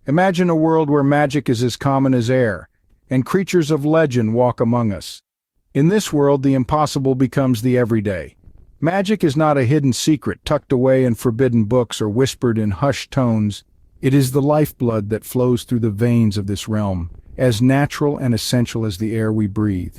Imagine a world where magic is as common as air, and creatures of legend walk among us. In this world, the impossible becomes the everyday. Magic is not a hidden secret tucked away in forbidden books or whispered in hushed tones. It is the lifeblood that flows through the veins of this realm, as natural and essential as the air we breathe.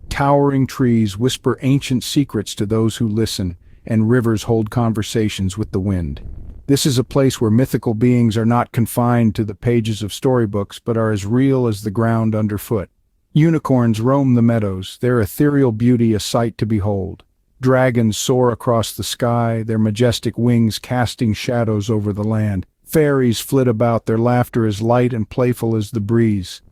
Towering trees whisper ancient secrets to those who listen, and rivers hold conversations with the wind. This is a place where mythical beings are not confined to the pages of storybooks but are as real as the ground underfoot. Unicorns roam the meadows, their ethereal beauty a sight to behold. Dragons soar across the sky, their majestic wings casting shadows over the land. Fairies flit about, their laughter as light and playful as the breeze.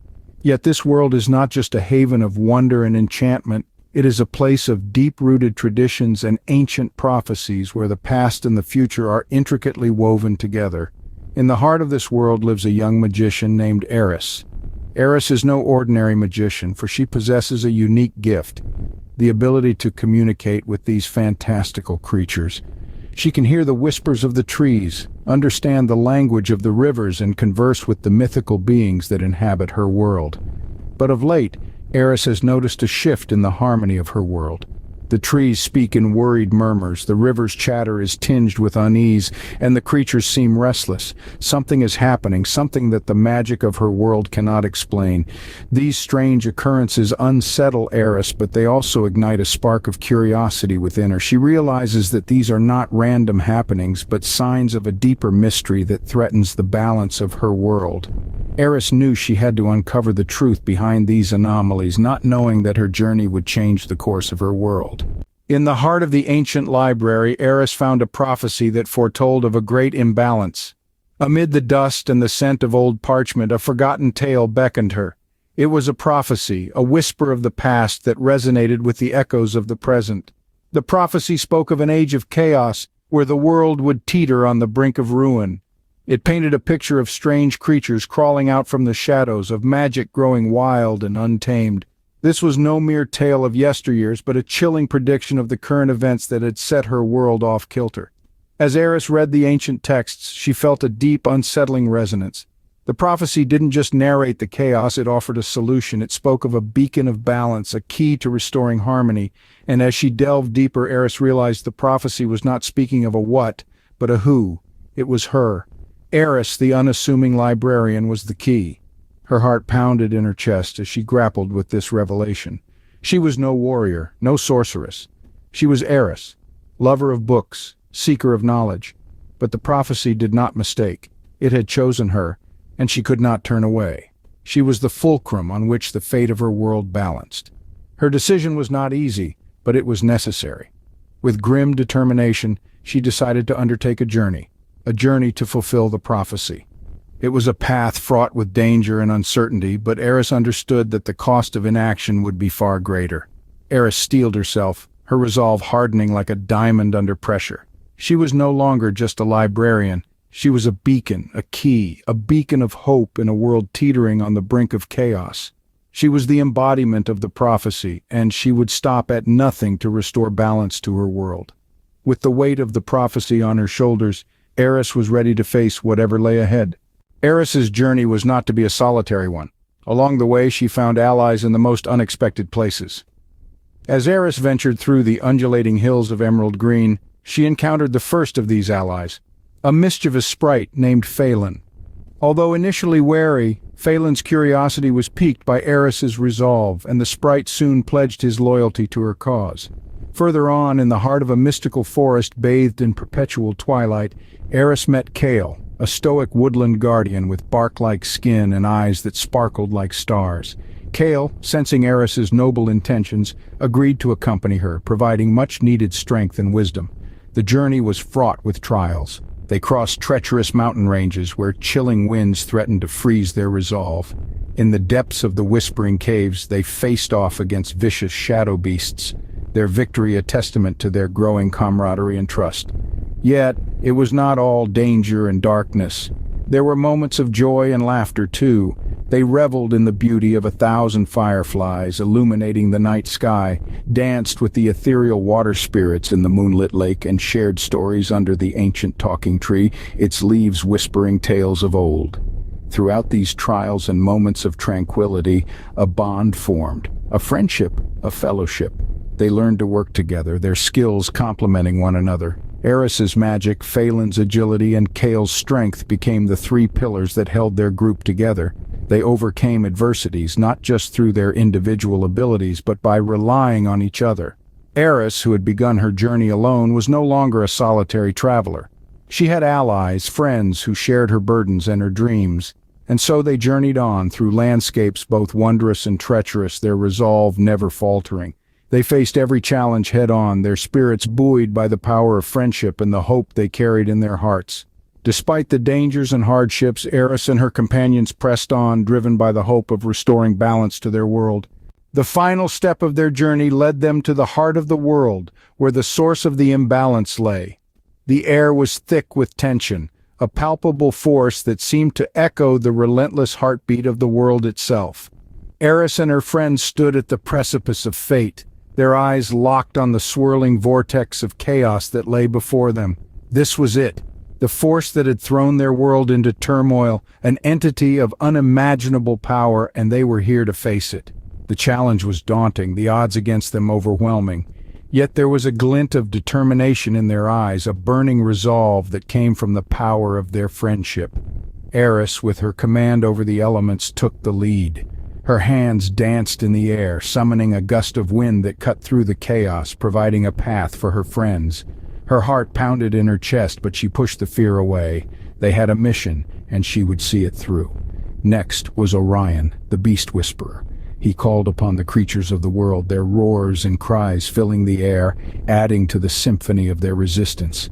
Yet this world is not just a haven of wonder and enchantment, it is a place of deep-rooted traditions and ancient prophecies where the past and the future are intricately woven together. In the heart of this world lives a young magician named Eris. Eris is no ordinary magician, for she possesses a unique gift, the ability to communicate with these fantastical creatures. She can hear the whispers of the trees, understand the language of the rivers, and converse with the mythical beings that inhabit her world. But of late, Eris has noticed a shift in the harmony of her world. The trees speak in worried murmurs, the river's chatter is tinged with unease, and the creatures seem restless. Something is happening, something that the magic of her world cannot explain. These strange occurrences unsettle Eris, but they also ignite a spark of curiosity within her. She realizes that these are not random happenings, but signs of a deeper mystery that threatens the balance of her world. Eris knew she had to uncover the truth behind these anomalies, not knowing that her journey would change the course of her world. In the heart of the ancient library, Eris found a prophecy that foretold of a great imbalance. Amid the dust and the scent of old parchment, a forgotten tale beckoned her. It was a prophecy, a whisper of the past that resonated with the echoes of the present. The prophecy spoke of an age of chaos, where the world would teeter on the brink of ruin. It painted a picture of strange creatures crawling out from the shadows, of magic growing wild and untamed. This was no mere tale of yesteryears, but a chilling prediction of the current events that had set her world off kilter. As Eris read the ancient texts, she felt a deep, unsettling resonance. The prophecy didn't just narrate the chaos, it offered a solution. It spoke of a beacon of balance, a key to restoring harmony. And as she delved deeper, Eris realized the prophecy was not speaking of a what, but a who. It was her. Eris, the unassuming librarian, was the key. Her heart pounded in her chest as she grappled with this revelation. She was no warrior, no sorceress. She was Eris, lover of books, seeker of knowledge. But the prophecy did not mistake. It had chosen her, and she could not turn away. She was the fulcrum on which the fate of her world balanced. Her decision was not easy, but it was necessary. With grim determination, she decided to undertake a journey to fulfill the prophecy. It was a path fraught with danger and uncertainty, but Eris understood that the cost of inaction would be far greater. Eris steeled herself, her resolve hardening like a diamond under pressure. She was no longer just a librarian. She was a beacon, a key, a beacon of hope in a world teetering on the brink of chaos. She was the embodiment of the prophecy, and she would stop at nothing to restore balance to her world. With the weight of the prophecy on her shoulders, Eris was ready to face whatever lay ahead. Eris's journey was not to be a solitary one. Along the way, she found allies in the most unexpected places. As Eris ventured through the undulating hills of emerald green, she encountered the first of these allies, a mischievous sprite named Phelan. Although initially wary, Phelan's curiosity was piqued by Eris's resolve, and the sprite soon pledged his loyalty to her cause. Further on, in the heart of a mystical forest bathed in perpetual twilight, Eris met Kale, a stoic woodland guardian with bark-like skin and eyes that sparkled like stars. Kale, sensing Eris's noble intentions, agreed to accompany her, providing much-needed strength and wisdom. The journey was fraught with trials. They crossed treacherous mountain ranges where chilling winds threatened to freeze their resolve. In the depths of the whispering caves, they faced off against vicious shadow beasts, their victory a testament to their growing camaraderie and trust. Yet, it was not all danger and darkness. There were moments of joy and laughter, too. They reveled in the beauty of 1,000 fireflies illuminating the night sky, danced with the ethereal water spirits in the moonlit lake, and shared stories under the ancient talking tree, its leaves whispering tales of old. Throughout these trials and moments of tranquility, a bond formed, a friendship, a fellowship. They learned to work together, their skills complementing one another. Eris's magic, Phelan's agility, and Kale's strength became the three pillars that held their group together. They overcame adversities not just through their individual abilities but by relying on each other. Eris, who had begun her journey alone, was no longer a solitary traveler. She had allies, friends who shared her burdens and her dreams, and so they journeyed on through landscapes both wondrous and treacherous, their resolve never faltering. They faced every challenge head-on, their spirits buoyed by the power of friendship and the hope they carried in their hearts. Despite the dangers and hardships, Eris and her companions pressed on, driven by the hope of restoring balance to their world. The final step of their journey led them to the heart of the world, where the source of the imbalance lay. The air was thick with tension, a palpable force that seemed to echo the relentless heartbeat of the world itself. Eris and her friends stood at the precipice of fate, their eyes locked on the swirling vortex of chaos that lay before them. This was it, the force that had thrown their world into turmoil, an entity of unimaginable power, and they were here to face it. The challenge was daunting, the odds against them overwhelming. Yet there was a glint of determination in their eyes, a burning resolve that came from the power of their friendship. Eris, with her command over the elements, took the lead. Her hands danced in the air, summoning a gust of wind that cut through the chaos, providing a path for her friends. Her heart pounded in her chest, but she pushed the fear away. They had a mission, and she would see it through. Next was Orion, the beast whisperer. He called upon the creatures of the world, their roars and cries filling the air, adding to the symphony of their resistance.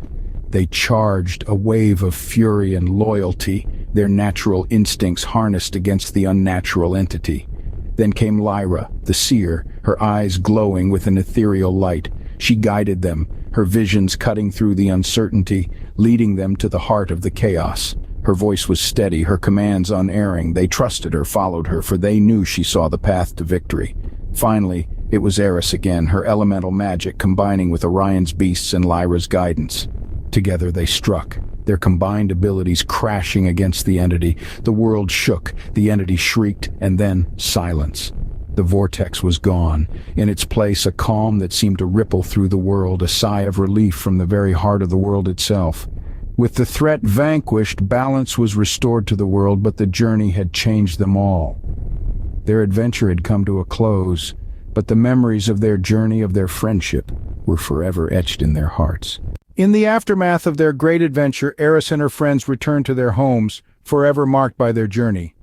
They charged, a wave of fury and loyalty, their natural instincts harnessed against the unnatural entity. Then came Lyra, the seer, her eyes glowing with an ethereal light. She guided them, her visions cutting through the uncertainty, leading them to the heart of the chaos. Her voice was steady, her commands unerring. They trusted her, followed her, for they knew she saw the path to victory. Finally, it was Eris again, her elemental magic combining with Orion's beasts and Lyra's guidance. Together they struck, their combined abilities crashing against the entity. The world shook, the entity shrieked, and then silence. The vortex was gone. In its place, a calm that seemed to ripple through the world, a sigh of relief from the very heart of the world itself. With the threat vanquished, balance was restored to the world, but the journey had changed them all. Their adventure had come to a close, but the memories of their journey, of their friendship, were forever etched in their hearts. In the aftermath of their great adventure, Eris and her friends returned to their homes, forever marked by their journey.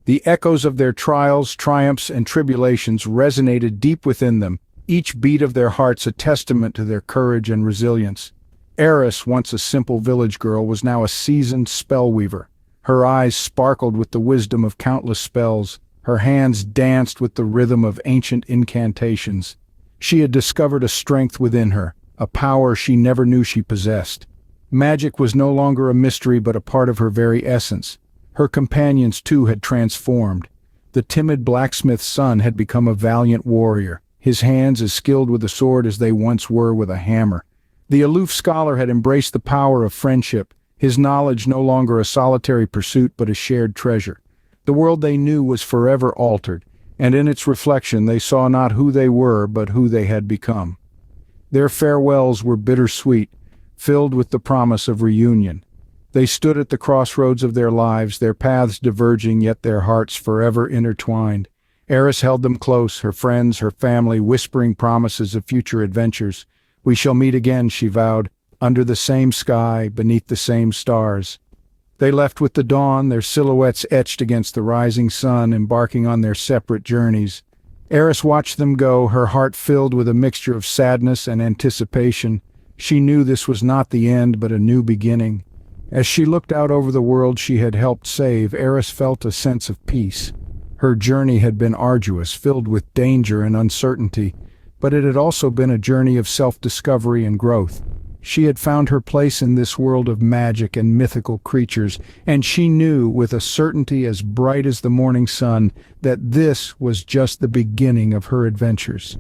The echoes of their trials, triumphs, and tribulations resonated deep within them, each beat of their hearts a testament to their courage and resilience. Eris, once a simple village girl, was now a seasoned spellweaver. Her eyes sparkled with the wisdom of countless spells. Her hands danced with the rhythm of ancient incantations. She had discovered a strength within her, a power she never knew she possessed. Magic was no longer a mystery but a part of her very essence. Her companions, too, had transformed. The timid blacksmith's son had become a valiant warrior, his hands as skilled with a sword as they once were with a hammer. The aloof scholar had embraced the power of friendship, his knowledge no longer a solitary pursuit but a shared treasure. The world they knew was forever altered, and in its reflection they saw not who they were but who they had become. Their farewells were bittersweet, filled with the promise of reunion. They stood at the crossroads of their lives, their paths diverging, yet their hearts forever intertwined. Eris held them close, her friends, her family, whispering promises of future adventures. "We shall meet again," she vowed, "under the same sky, beneath the same stars." They left with the dawn, their silhouettes etched against the rising sun, embarking on their separate journeys. Eris watched them go, her heart filled with a mixture of sadness and anticipation. She knew this was not the end, but a new beginning. As she looked out over the world she had helped save, Eris felt a sense of peace. Her journey had been arduous, filled with danger and uncertainty, but it had also been a journey of self-discovery and growth. She had found her place in this world of magic and mythical creatures, and she knew, with a certainty as bright as the morning sun, that this was just the beginning of her adventures.